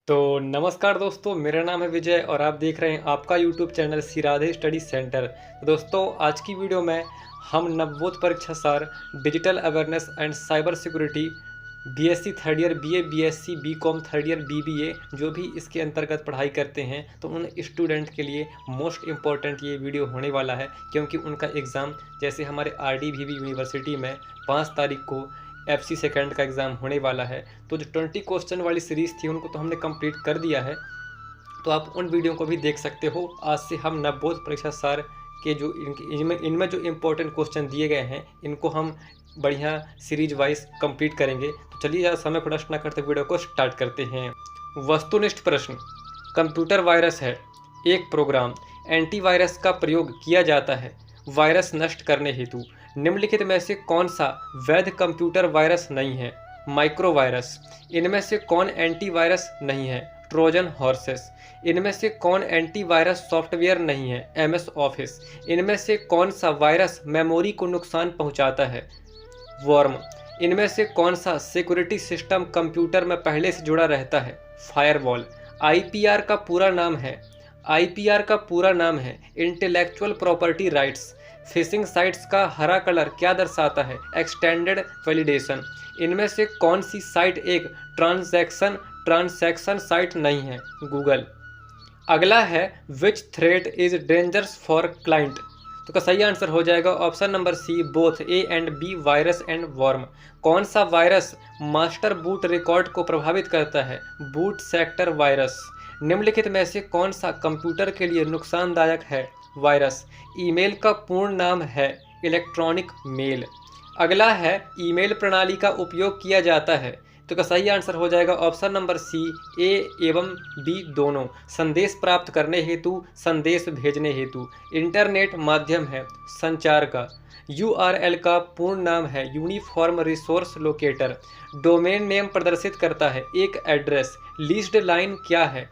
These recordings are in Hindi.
तो नमस्कार दोस्तों, मेरा नाम है विजय और आप देख रहे हैं आपका YouTube channel Shri Radhe study centre. तो दोस्तों, आज की वीडियो में हम नवोदय परीक्षा सार digital awareness and cyber security BSc third year, BA, BSc, BCom third year, BBA जो भी इसके अंतर्गत पढ़ाई करते हैं तो उन स्टूडेंट के लिए मोस्ट इम्पॉर्टेंट ये वीडियो होने वाला है, क्योंकि उनका एग्ज़ाम जैसे हमारे आरडीवीवी यूनिवर्सिटी में 5 तारीख को एफसी सेकंड का एग्ज़ाम होने वाला है। तो जो 20 क्वेश्चन वाली सीरीज़ थी उनको तो हमने कंप्लीट कर दिया है, तो आप उन वीडियो को भी देख सकते हो। आज से हम नवोदय परीक्षा सार के जो इनमें जो इम्पोर्टेंट क्वेश्चन दिए गए हैं इनको हम बढ़िया सीरीज वाइज कंप्लीट करेंगे। तो चलिए ज़्यादा समय को नष्ट न करते वीडियो को स्टार्ट करते हैं। वस्तुनिष्ठ प्रश्न। कंप्यूटर वायरस है एक प्रोग्राम। एंटीवायरस का प्रयोग किया जाता है वायरस नष्ट करने हेतु। निम्नलिखित में से कौन सा वैध कंप्यूटर वायरस नहीं है? Micro virus. इनमें से कौन एंटीवायरस नहीं है? Trojan horses. इनमें से कौन एंटीवायरस सॉफ्टवेयर नहीं है? MS office. इनमें से कौन सा वायरस मेमोरी को नुकसान पहुंचाता है? वर्म। इनमें से कौन सा सिक्योरिटी सिस्टम कंप्यूटर में पहले से जुड़ा रहता है? फायरवॉल। आईपीआर का पूरा नाम है intellectual property rights. Phishing sites का हरा कलर क्या दर्शाता है? Extended validation. इनमें से कौन सी साइट एक ट्रांसैक्शन साइट नहीं है? गूगल। अगला है which threat is dangerous for client. तो का सही आंसर हो जाएगा option number C, both A and B, virus and worm. कौन सा वायरस मास्टर बूट रिकॉर्ड को प्रभावित करता है? Boot sector virus. निम्नलिखित में से कौन सा कंप्यूटर के लिए नुकसानदायक है? वायरस। ईमेल का पूर्ण नाम है इलेक्ट्रॉनिक मेल। अगला है ईमेल प्रणाली का उपयोग किया जाता है। तो का सही आंसर हो जाएगा ऑप्शन नंबर सी, ए एवं बी दोनों। संदेश प्राप्त करने हेतु, संदेश भेजने हेतु। इंटरनेट माध्यम है संचार का। यूआरएल का पूर्ण नाम है uniform resource locator. Domain name प्रदर्शित करता है एक एड्रेस। लीस्ड लाइन क्या है?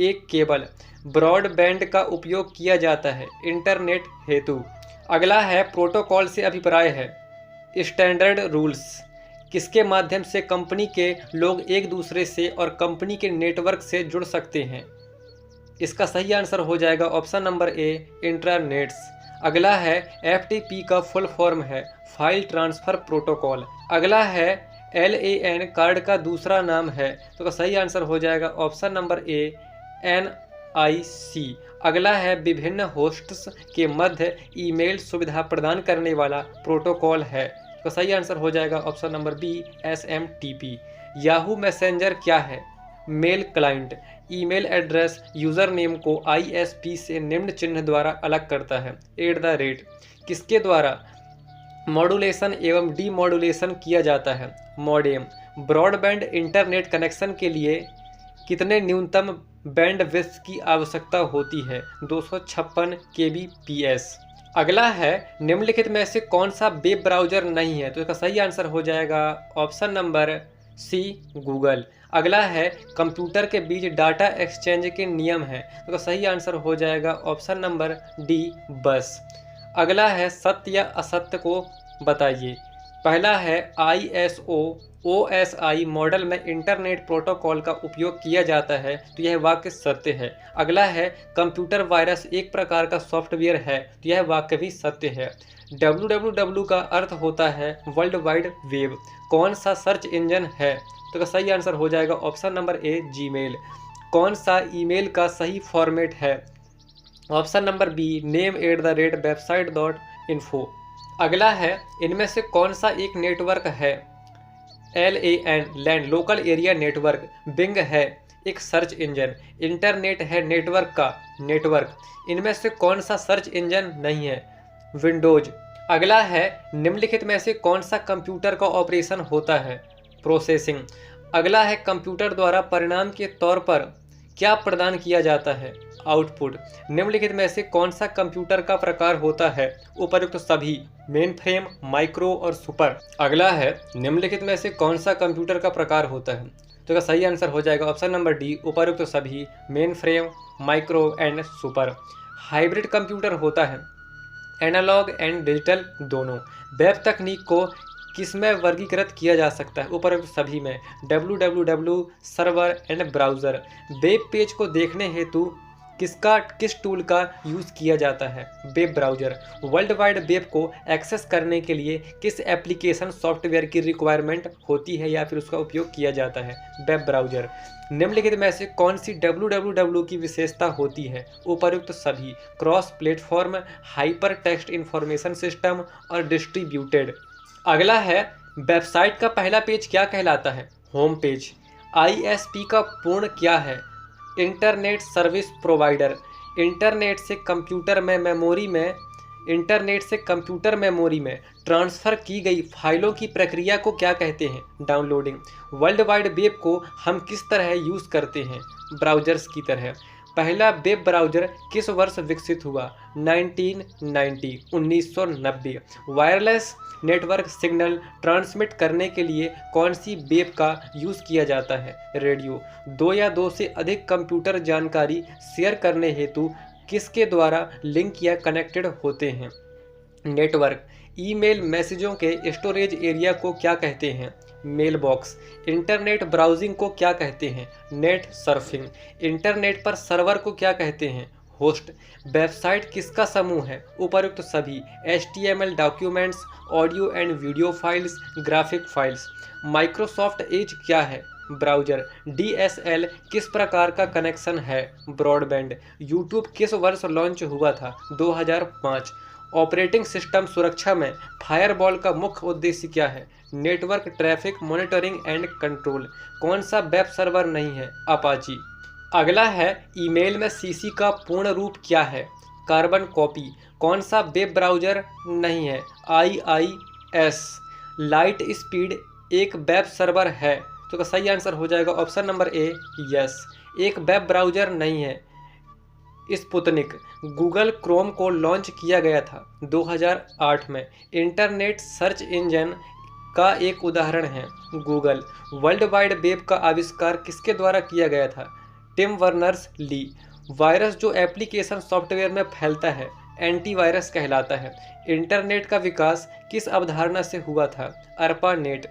एक केबल। ब्रॉडबैंड का उपयोग किया जाता है इंटरनेट हेतु। अगला है प्रोटोकॉल से अभिप्राय है स्टैंडर्ड रूल्स। किसके माध्यम से कंपनी के लोग एक दूसरे से और कंपनी के नेटवर्क से जुड़ सकते हैं? इसका सही आंसर हो जाएगा ऑप्शन नंबर ए, इंट्रानेट्स। अगला है एफटीपी का फुल फॉर्म है फाइल ट्रांसफर प्रोटोकॉल। अगला है LAN कार्ड का दूसरा नाम है। तो का सही आंसर हो जाएगा ऑप्शन नंबर ए, NIC। अगला है विभिन्न होस्ट्स के मध्य ईमेल सुविधा प्रदान करने वाला प्रोटोकॉल है। तो सही आंसर हो जाएगा option number B, SMTP। Yahoo messenger क्या है? Mail client. Email address user name को ISP से निम्न चिन्ह द्वारा अलग करता है @ किसके द्वारा मॉड्यूलेशन एवं डीमॉड्यूलेशन किया जाता है? मॉडेम। ब्रॉडबैंड इंटरनेट कनेक्शन के लिए कितने न्यूनतम बैंडविड्थ की आवश्यकता होती है? 256 kbps। अगला है निम्नलिखित में से कौन सा वेब ब्राउज़र नहीं है? तो इसका सही आंसर हो जाएगा ऑप्शन नंबर सी, गूगल। अगला है कंप्यूटर के बीच डाटा एक्सचेंज के नियम है। तो इसका सही आंसर हो जाएगा ऑप्शन नंबर डी, बस। अगला है सत्य या असत्य को बताइए। पहला है ISO OSI मॉडल में इंटरनेट प्रोटोकॉल का उपयोग किया जाता है, तो यह वाक्य सत्य है। अगला है कंप्यूटर वायरस एक प्रकार का सॉफ्टवेयर है, तो यह वाक्य भी सत्य है। www का अर्थ होता है वर्ल्ड वाइड वेब। कौन सा सर्च इंजन है? तो सही आंसर हो जाएगा ऑप्शन नंबर ए, जीमेल। कौन सा ईमेल का सही फॉर्मेट है? Option number B, name@website.info। अगला है इनमें से कौन सा एक नेटवर्क है? LAN local area network. Bing है एक सर्च इंजन। इंटरनेट है नेटवर्क का नेटवर्क। इनमें से कौन सा सर्च इंजन नहीं है? विंडोज। अगला है निम्नलिखित में से कौन सा कंप्यूटर का ऑपरेशन होता है? प्रोसेसिंग। अगला है कंप्यूटर द्वारा परिणाम के तौर पर क्या प्रदान किया जाता है? आउटपुट। निम्नलिखित में से कौन सा कंप्यूटर का प्रकार होता है? उपर्युक्त सभी, मेन फ्रेम, माइक्रो और सुपर। अगला है निम्नलिखित में से कौन सा कंप्यूटर का प्रकार होता है? तो इसका सही आंसर हो जाएगा ऑप्शन नंबर डी, उपर्युक्त सभी, main frame, micro and super. Hybrid computer होता है एनालॉग एंड डिजिटल दोनों। वेब तकनीक को किस में वर्गीकृत किया जा सकता है? उपरोक्त सभी में। www server and browser. Web page को देखने हेतु किस टूल का यूज़ किया जाता है? Web browser. World wide web को एक्सेस करने के लिए किस एप्लीकेशन सॉफ्टवेयर की रिक्वायरमेंट होती है या फिर उसका उपयोग किया जाता है? Web browser. निम्नलिखित में से कौन सी www की विशेषता होती है? उपयुक्त सभी। Cross platform, hyper text information system और डिस्ट्रीब्यूटेड। अगला है, वेबसाइट का पहला पेज क्या कहलाता है? Home page. ISP का पूर्ण क्या है? Internet service provider. इंटरनेट से कंप्यूटर मेमोरी में ट्रांसफ़र की गई फाइलों की प्रक्रिया को क्या कहते हैं? डाउनलोडिंग। वर्ल्ड वाइड वेब को हम किस तरह यूज़ करते हैं? ब्राउज़र्स की तरह। पहला वेब ब्राउज़र किस वर्ष विकसित हुआ? 1990। वायरलेस नेटवर्क सिग्नल ट्रांसमिट करने के लिए कौन सी वेब का यूज़ किया जाता है? रेडियो। दो या दो से अधिक कंप्यूटर जानकारी शेयर करने हेतु किसके द्वारा लिंक या कनेक्टेड होते हैं? नेटवर्क। ईमेल मैसेजों के स्टोरेज एरिया को क्या कहते हैं? Mail box. इंटरनेट ब्राउजिंग को क्या कहते हैं? Net surfing. इंटरनेट पर सर्वर को क्या कहते हैं? होस्ट। वेबसाइट किसका समूह है? उपयुक्त सभी। HTML documents, audio and video files, graphic files. Microsoft Edge क्या है? ब्राउज़र। DSL किस प्रकार का कनेक्शन है? ब्रॉडबैंड। यूट्यूब किस वर्ष लॉन्च हुआ था? 2005। ऑपरेटिंग सिस्टम सुरक्षा में फायरवॉल का मुख्य उद्देश्य क्या है? Network traffic monitoring and control. कौन सा वेब सर्वर नहीं है? अपाची। अगला है, ईमेल में CC का पूर्ण रूप क्या है? Carbon copy. कौन सा वेब ब्राउज़र नहीं है? IIS। लाइट स्पीड एक वेब सर्वर है? तो सही आंसर हो जाएगा ऑप्शन नंबर A, यस। एक वेब ब्राउज़र नहीं है? स्पुतनिक। गूगल क्रोम को लॉन्च किया गया था 2008 में। इंटरनेट सर्च इंजन का एक उदाहरण है गूगल। वर्ल्ड वाइड वेब का आविष्कार किसके द्वारा किया गया था? टिम वर्नर्स ली। वायरस जो एप्लीकेशन सॉफ्टवेयर में फैलता है एंटीवायरस कहलाता है। इंटरनेट का विकास किस अवधारणा से हुआ था? अर्पानेट।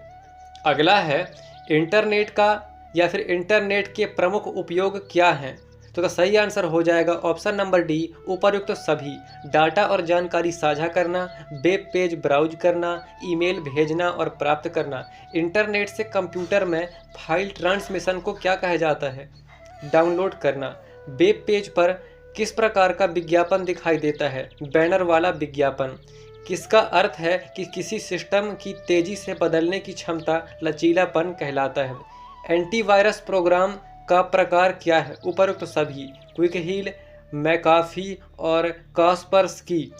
अगला है, इंटरनेट का या फिर इंटरनेट के प्रमुख उपयोग क्या हैं? तो सही आंसर हो जाएगा ऑप्शन नंबर D, उपयुक्त सभी। डाटा और जानकारी साझा करना, वेब पेज ब्राउज करना, ईमेल भेजना और प्राप्त करना। इंटरनेट से कंप्यूटर में फाइल ट्रांसमिशन को क्या कहा जाता है? डाउनलोड करना। वेब पेज पर किस प्रकार का विज्ञापन दिखाई देता है? बैनर वाला विज्ञापन। किसका अर्थ है कि किसी सिस्टम की तेजी से बदलने की क्षमता लचीलापन कहलाता है? एंटीवायरस प्रोग्राम का प्रकार क्या है? उपयुक्त सभी। क्विक हील, मैकाफी और कास्परस्की।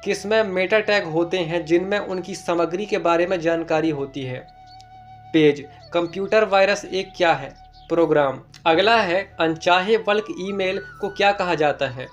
किसमें मेटा टैग होते हैं जिनमें उनकी सामग्री के बारे में जानकारी होती है? पेज। कंप्यूटर वायरस एक क्या है? प्रोग्राम। अगला है, अनचाहे बल्क ईमेल को क्या कहा जाता है?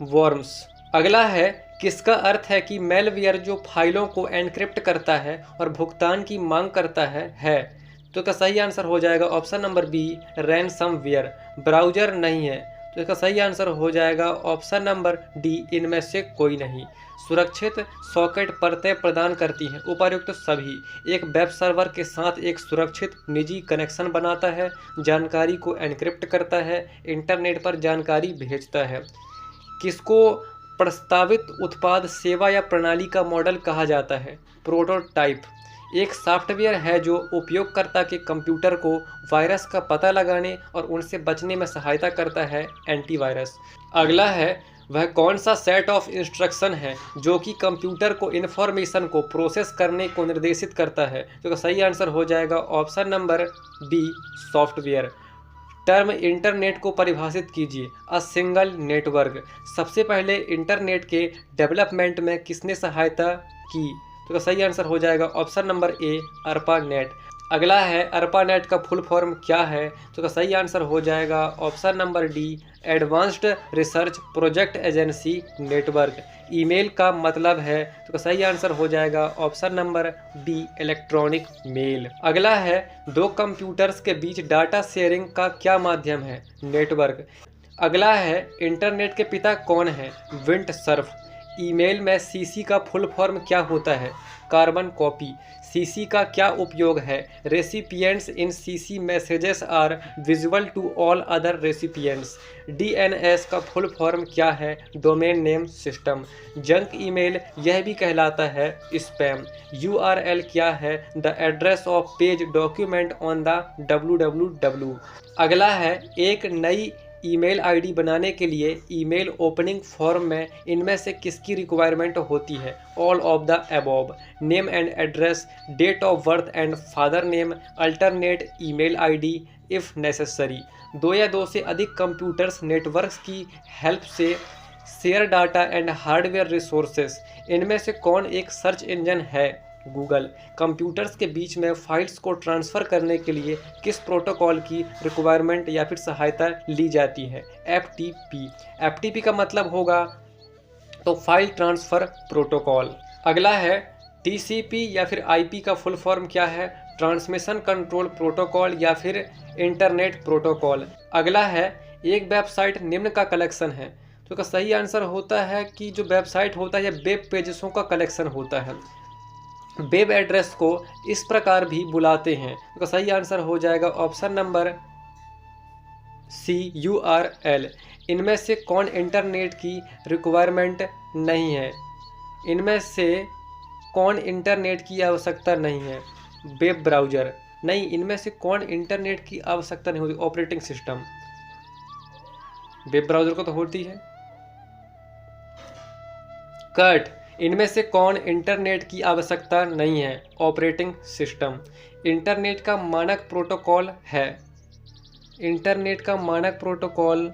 वर्म्स। अगला है, किसका अर्थ है कि मेलवेयर जो फाइलों को एनक्रिप्ट करता है और भुगतान की मांग करता है? तो इसका सही आंसर हो जाएगा option number B, ransomware. Browser नहीं है, तो इसका सही आंसर हो जाएगा ऑप्शन नंबर D, इनमें से कोई नहीं। सुरक्षित सॉकेट परतें प्रदान करती हैं? उपयुक्त सभी। एक वेब सर्वर के साथ एक सुरक्षित निजी कनेक्शन बनाता है, जानकारी को एनक्रिप्ट करता है, इंटरनेट पर जानकारी भेजता है। किसको प्रस्तावित उत्पाद, सेवा या प्रणाली का मॉडल कहा जाता है? प्रोटोटाइप। एक सॉफ्टवेयर है जो उपयोगकर्ता के कंप्यूटर को वायरस का पता लगाने और उनसे बचने में सहायता करता है। एंटीवायरस। अगला है, वह कौन सा सेट ऑफ इंस्ट्रक्शन है जो कि कंप्यूटर को इन्फॉर्मेशन को प्रोसेस करने को निर्देशित करता है? तो सही आंसर हो जाएगा option number B, software. Term internet को परिभाषित कीजिए। A single network. सबसे पहले इंटरनेट के डेवलपमेंट में किसने सहायता की? तो सही आंसर हो जाएगा ऑप्शन नंबर A, अर्पानेट। अगला है, अर्पानेट का फुल फॉर्म क्या है? तो सही आंसर हो जाएगा option number D, advanced research project agency network. Email का मतलब है? तो सही आंसर हो जाएगा option number B, electronic mail. अगला है, दो कंप्यूटर्स के बीच डाटा शेयरिंग का क्या माध्यम है? नेटवर्क। अगला है, इंटरनेट के पिता कौन है? Wind Surf. ईमेल में CC का फुल फॉर्म क्या होता है? Carbon copy. सीसी का क्या उपयोग है? Recipients in CC messages are visible to all other recipients. DNS का फुल फॉर्म क्या है? Domain name system. Junk email यह भी कहलाता है स्पैम। यूआरएल क्या है? The address of page document on the www। अगला है, एक नई ईमेल आईडी बनाने के लिए ईमेल ओपनिंग फॉर्म में इनमें से किसकी रिक्वायरमेंट होती है? All of the above. Name and address, date of birth and father name, alternate email ID if necessary. दो या दो से अधिक कंप्यूटर्स नेटवर्क्स की हेल्प से share data and hardware resources. इनमें से कौन एक सर्च इंजन है? गूगल। कंप्यूटर्स के बीच में फाइल्स को ट्रांसफ़र करने के लिए किस प्रोटोकॉल की रिक्वायरमेंट या फिर सहायता ली जाती है? एफटीपी। एफटीपी का मतलब होगा तो फाइल ट्रांसफ़र प्रोटोकॉल। अगला है, टीसीपी या फिर आईपी का फुल फॉर्म क्या है? ट्रांसमिशन कंट्रोल प्रोटोकॉल या फिर इंटरनेट प्रोटोकॉल। अगला है, एक वेबसाइट निम्न का कलेक्शन है। तो इसका सही आंसर होता है कि जो वेबसाइट होता है यह वेब पेजेसों का कलेक्शन होता है। वेब एड्रेस को इस प्रकार भी बुलाते हैं। तो सही आंसर हो जाएगा ऑप्शन नंबर सी, यूआरएल। इनमें से कौन इंटरनेट की रिक्वायरमेंट नहीं है? इनमें से कौन इंटरनेट की आवश्यकता नहीं है? Web browser. नहीं, इनमें से कौन इंटरनेट की आवश्यकता नहीं होती? Operating system. वेब ब्राउज़र को तो होती है। कट। इनमें से कौन इंटरनेट की आवश्यकता नहीं है? Operating system. इंटरनेट का मानक प्रोटोकॉल है। इंटरनेट का मानक प्रोटोकॉल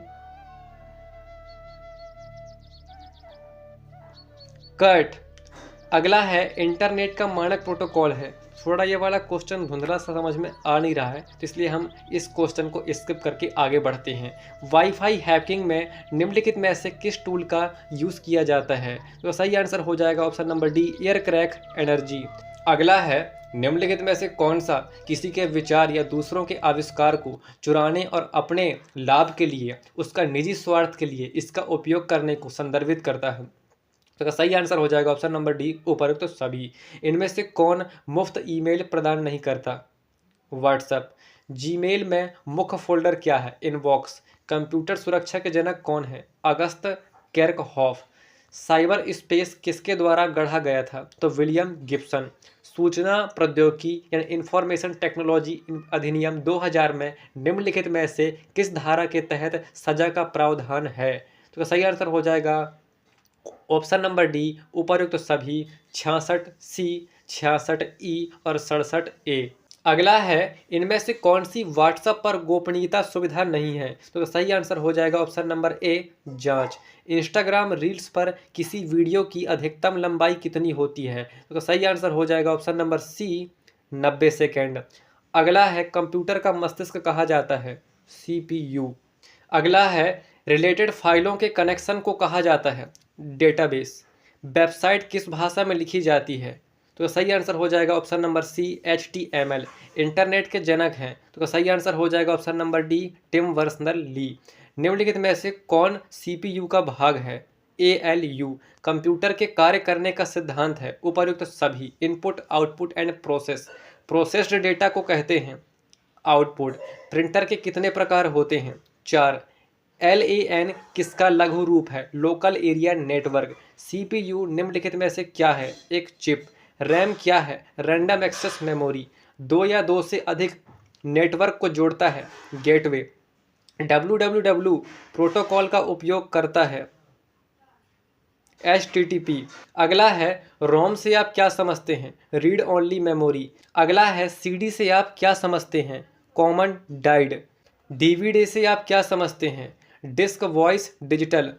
कट। अगला है, इंटरनेट का मानक प्रोटोकॉल है। थोड़ा ये वाला क्वेश्चन धुंधला सा समझ में आ नहीं रहा है, तो इसलिए हम इस क्वेश्चन को स्किप करके आगे बढ़ते हैं। वाईफाई हैकिंग में निम्नलिखित में से किस टूल का यूज़ किया जाता है? तो सही आंसर हो जाएगा option number D, air crack energy. अगला है, निम्नलिखित में से कौन सा किसी के विचार या दूसरों के आविष्कार को चुराने और अपने लाभ के लिए, उसका निजी स्वार्थ के लिए इसका उपयोग करने को संदर्भित करता है? तो सही आंसर हो जाएगा ऑप्शन नंबर डी, उपरोक्त तो सभी। इनमें से कौन मुफ्त ईमेल प्रदान नहीं करता? व्हाट्सएप। जीमेल में मुख्य फोल्डर क्या है? इनबॉक्स। कंप्यूटर सुरक्षा के जनक कौन है? अगस्त केर्कहॉफ। साइबर स्पेस किसके द्वारा गढ़ा गया था? तो विलियम गिब्सन। सूचना प्रौद्योगिकी यानी इंफॉर्मेशन टेक्नोलॉजी अधिनियम 2000 में निम्नलिखित में से किस धारा के तहत सजा का प्रावधान है? तो सही आंसर हो जाएगा ऑप्शन नंबर डी, उपयुक्त सभी। 66 सी, 66 ई और 67 ए। अगला है, इनमें से कौन सी व्हाट्सएप पर गोपनीयता सुविधा नहीं है? तो सही आंसर हो जाएगा ऑप्शन नंबर ए, जांच। इंस्टाग्राम रील्स पर किसी वीडियो की अधिकतम लंबाई कितनी होती है? तो सही आंसर हो जाएगा ऑप्शन नंबर सी, 90 सेकेंड। अगला है, कंप्यूटर का मस्तिष्क कहा जाता है? सीपीयू। अगला है, रिलेटेड फाइलों के कनेक्शन को कहा जाता है? डेटाबेस। वेबसाइट किस भाषा में लिखी जाती है? तो सही आंसर हो जाएगा option number C, HTML। Internet के जनक हैं? तो सही आंसर हो जाएगा option number D, Tim Berners Lee. निम्नलिखित में से कौन CPU का भाग है? ALU। कंप्यूटर के कार्य करने का सिद्धांत है? उपर्युक्त सभी। Input, output and process. Processed data को कहते हैं आउटपुट। प्रिंटर के कितने प्रकार होते हैं? 4। LAN किसका लघु रूप है? Local area network. CPU निम्नलिखित में से क्या है? एक चिप। रैम क्या है? Random access memory. दो या दो से अधिक नेटवर्क को जोड़ता है? गेटवे। www प्रोटोकॉल का उपयोग करता है? HTTP। अगला है, रोम से आप क्या समझते हैं? Read only memory. अगला है, CD से आप क्या समझते हैं? Common died. DVD से आप क्या समझते हैं? Disk voice digital.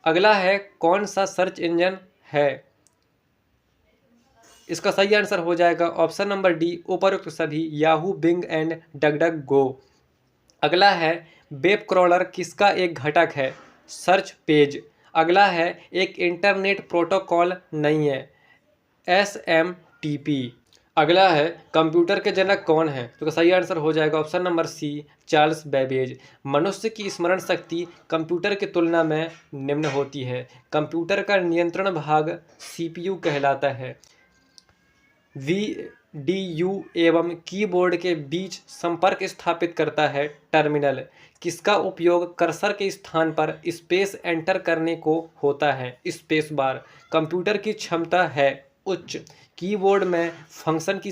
अगला है, कौन सा सर्च इंजन है? इसका सही आंसर हो जाएगा ऑप्शन नंबर डी, उपरोक्त सभी। याहू, बिंग एंड डगडग गो। अगला है, वेब क्रॉलर किसका एक घटक है? Search page. अगला है, एक इंटरनेट प्रोटोकॉल नहीं है? SMTP। अगला है, कंप्यूटर के जनक कौन है? तो सही आंसर हो जाएगा option number C, Charles Babbage. मनुष्य की स्मरण शक्ति कंप्यूटर की तुलना में निम्न होती है? कंप्यूटर का नियंत्रण भाग CPU कहलाता है? DU एवं कीबोर्ड के बीच संपर्क स्थापित करता है टर्मिनल, किसका उपयोग कर्सर के स्थान पर स्पेस एंटर करने को होता है स्पेस बार। कंप्यूटर की क्षमता है उच्च, कीबोर्ड में फंक्शन की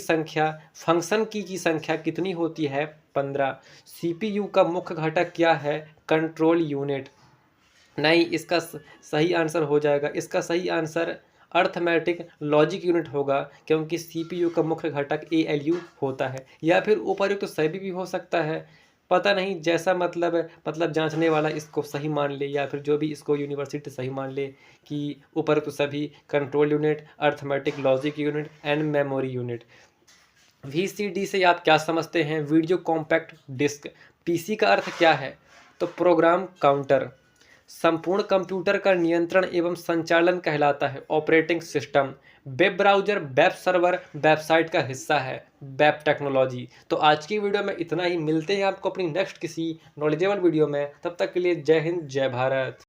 संख्या कितनी होती है 15। CPU का मुख्य घटक क्या है कंट्रोल यूनिट। नहीं, इसका सही आंसर हो जाएगा, इसका सही आंसर अर्थमेटिक लॉजिक यूनिट होगा, क्योंकि CPU का मुख्य घटक ALU होता है। या फिर उपर्युक्त तो सभी भी हो सकता है, पता नहीं, जैसा मतलब जांचने वाला इसको सही मान ले या फिर जो भी इसको यूनिवर्सिटी सही मान ले कि उपर्युक्त सभी control unit, arithmetic logic unit and memory unit. VCD से आप क्या समझते हैं वीडियो कॉम्पैक्ट डिस्क। PC का अर्थ क्या है तो प्रोग्राम काउंटर। संपूर्ण कंप्यूटर का नियंत्रण एवं संचालन कहलाता है operating system. Web browser, web server website का हिस्सा है वेब टेक्नोलॉजी। तो आज की वीडियो में इतना ही, मिलते हैं आपको अपनी नेक्स्ट किसी नॉलेजेबल वीडियो में, तब तक के लिए जय हिंद जय भारत।